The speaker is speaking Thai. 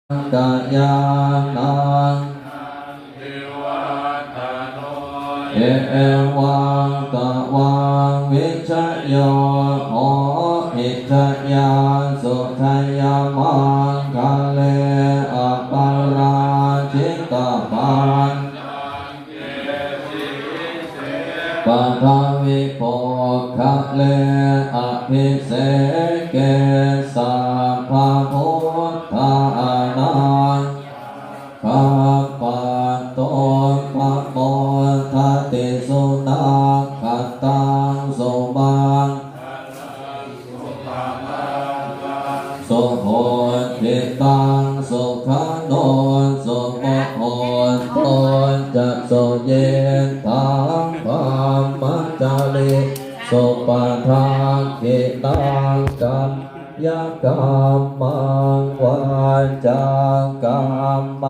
กายานังเอวังตะวังวิชโยโหอิทยาสุทยามังคะเลอปาราชิตาปันปัทวิโภคะเลอภิเสเกสัพพะพุทธานังข้าปัตโตภะโมทัตติสุนัขขัตตังสุบังสุโหติตังสุขันโนสุโมโหโตจะสุเยตังปัมมัจจาริสุปะทังกิตังกัมยกรรมังวาจากรร